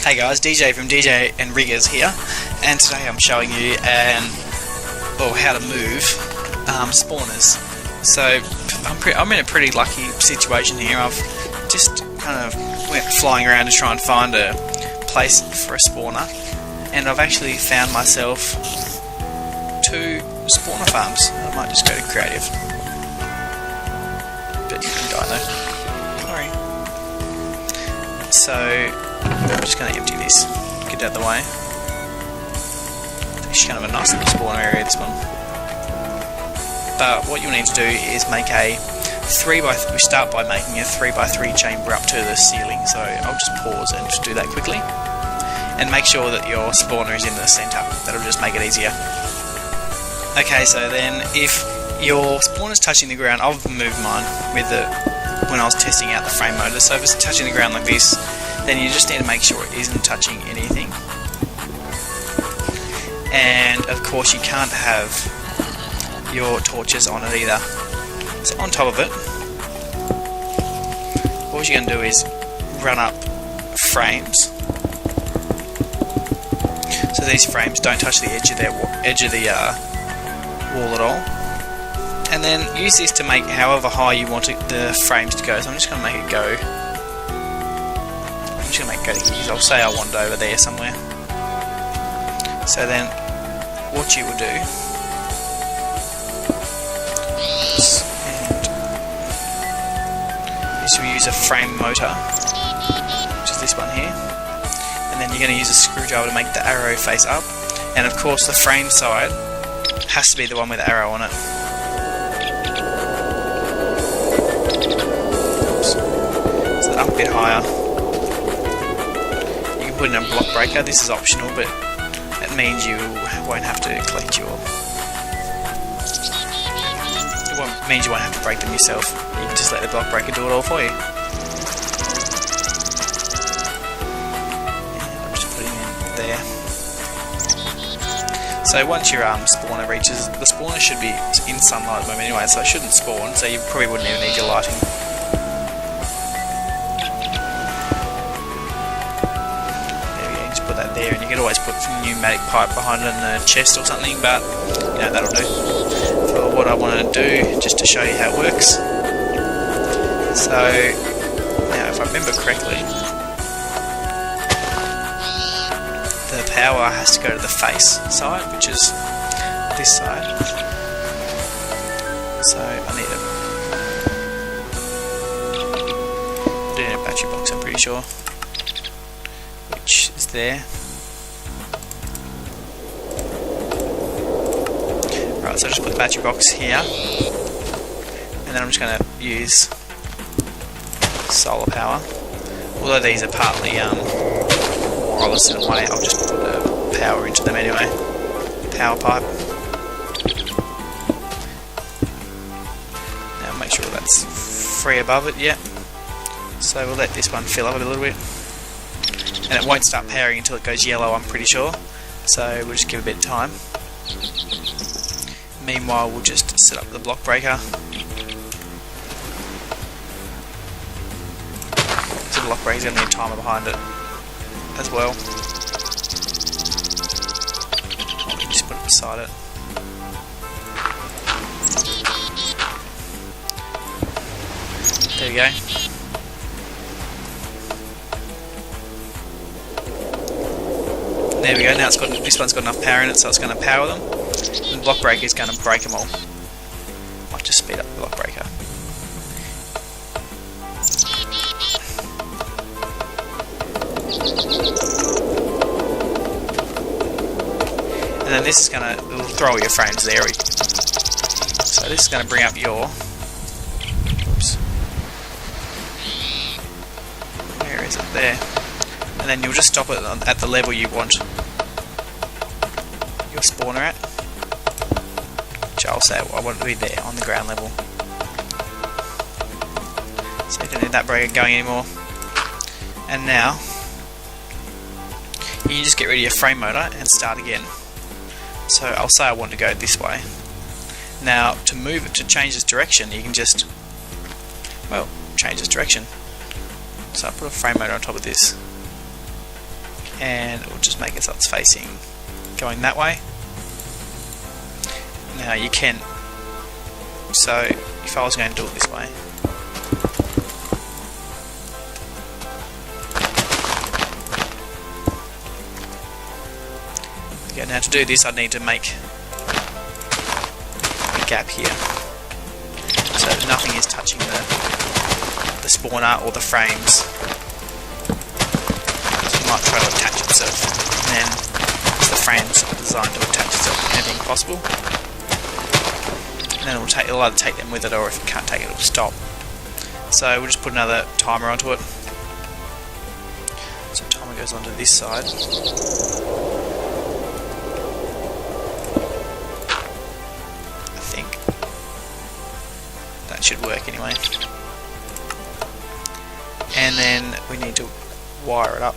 Hey guys, DJ from DJ&Riggaz here, and today I'm showing you how to move spawners. So I'm in a pretty lucky situation here. I've just kind of went flying around to try and find a place for a spawner, and I've actually found myself 2 spawner farms. I might just go to creative, but you can die though. Sorry. So I'm just going to empty this, get out of the way. It's actually kind of a nice little spawner area, this one. But what you'll need to do is make a 3x3. We start by making a 3x3 chamber up to the ceiling. So I'll just pause and just do that quickly, and make sure that your spawner is in the center. That'll just make it easier. Okay, so then if your spawner's touching the ground, I've moved mine with when I was testing out the frame motor. So if it's touching the ground like this, then you just need to make sure it isn't touching anything. And of course you can't have your torches on it either. So on top of it, what you're going to do is run up frames. So these frames don't touch the edge of the wall at all. And then use this to make however high you want the frames to go. So I'm just going to make it go. I'm just going to make it go to here. I'll say I want it over there somewhere. So then what you will do is you'll use a frame motor, which is this one here, and then you're going to use a screwdriver to make the arrow face up, and of course the frame side has to be the one with the arrow on it. Oops. So up a bit higher. You can put in a block breaker. This is optional, but it means you won't have to collect your... It means you won't have to break them yourself. You can just let the block breaker do it all for you. And I'm just putting it there. So once your spawner reaches, the spawner should be in sunlight at the moment anyway, so it shouldn't spawn, so you probably wouldn't even need your lighting. There we go, you just put that there, and you can always put some pneumatic pipe behind it in a chest or something, but you know, that'll do. For what I want to do, just to show you how it works. So now if I remember correctly, the power has to go to the face side, which is this side. So I need a battery box, I'm pretty sure, which is there. Right, so I just put the battery box here, and then I'm just going to use solar power. Although these are partly wireless in a way, I'll just put the power into them anyway. Power pipe. Now make sure that's free above it, yeah. So we'll let this one fill up a little bit. And it won't start powering until it goes yellow, I'm pretty sure. So we'll just give it a bit of time. Meanwhile, we'll just set up the block breaker. So the block breaker is going to need a timer behind it as well. I'll just put it beside it. There we go. There we go. Now this one's got enough power in it, so it's going to power them. And the block breaker is going to break them all. Might just speed up the block breaker. And then this is going to, it'll throw all your frames there. So this is going to bring up your... Oops. Where is it? There. And then you'll just stop it at the level you want your spawner at. Which I'll say I want it to be there on the ground level. So you don't need that breaker going anymore. And now you can just get rid of your frame motor and start again. So I'll say I want to go this way. Now to move it, to change its direction, you can just, well, change its direction. So I'll put a frame motor on top of this. and we'll just make it so it's facing going that way. Now you can, so if I was going to do it this way, okay, now to do this I'd need to make a gap here so that nothing is touching the spawner or the frames. So it might try to attach itself, and then the frames are designed to attach itself to anything possible. And then it'll either take them with it, or if it can't take it, it'll stop. So we'll just put another timer onto it. So timer goes onto this side. I think that should work anyway. And then we need to wire it up.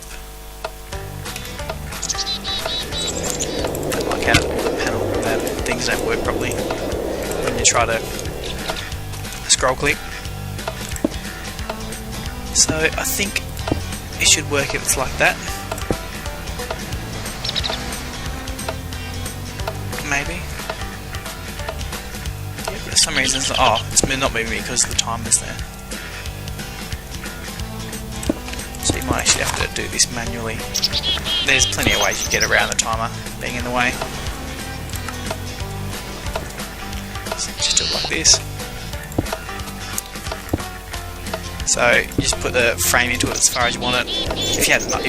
Don't like how the panel that things don't work properly when you try to scroll click. So I think it should work if it's like that. Maybe. Yeah, but for some reason it's like, oh, it's not moving because the timer's there. So you might actually have to do this manually. There's plenty of ways you get around the timer being in the way. So just do it like this. So you just put the frame into it as far as you want it. If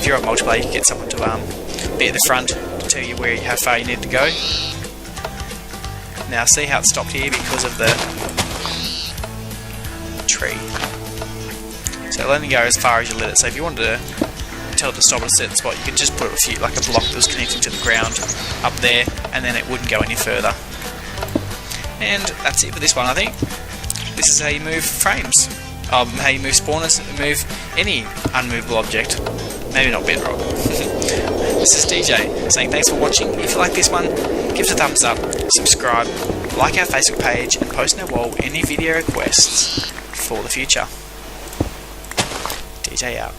you're on multiplayer, you can get someone to be at the front to tell you how far you need to go. Now see how it's stopped here because of the tree. So it'll only go as far as you let it. So if you wanted to tell it to stop at a certain spot, you could just put like a block that was connecting to the ground up there, and then it wouldn't go any further. And that's it for this one, I think. This is how you move frames. How you move spawners, move any unmovable object. Maybe not bedrock. This is DJ saying thanks for watching. If you like this one, give us a thumbs up, subscribe, like our Facebook page, and post on our wall any video requests for the future. DJ out.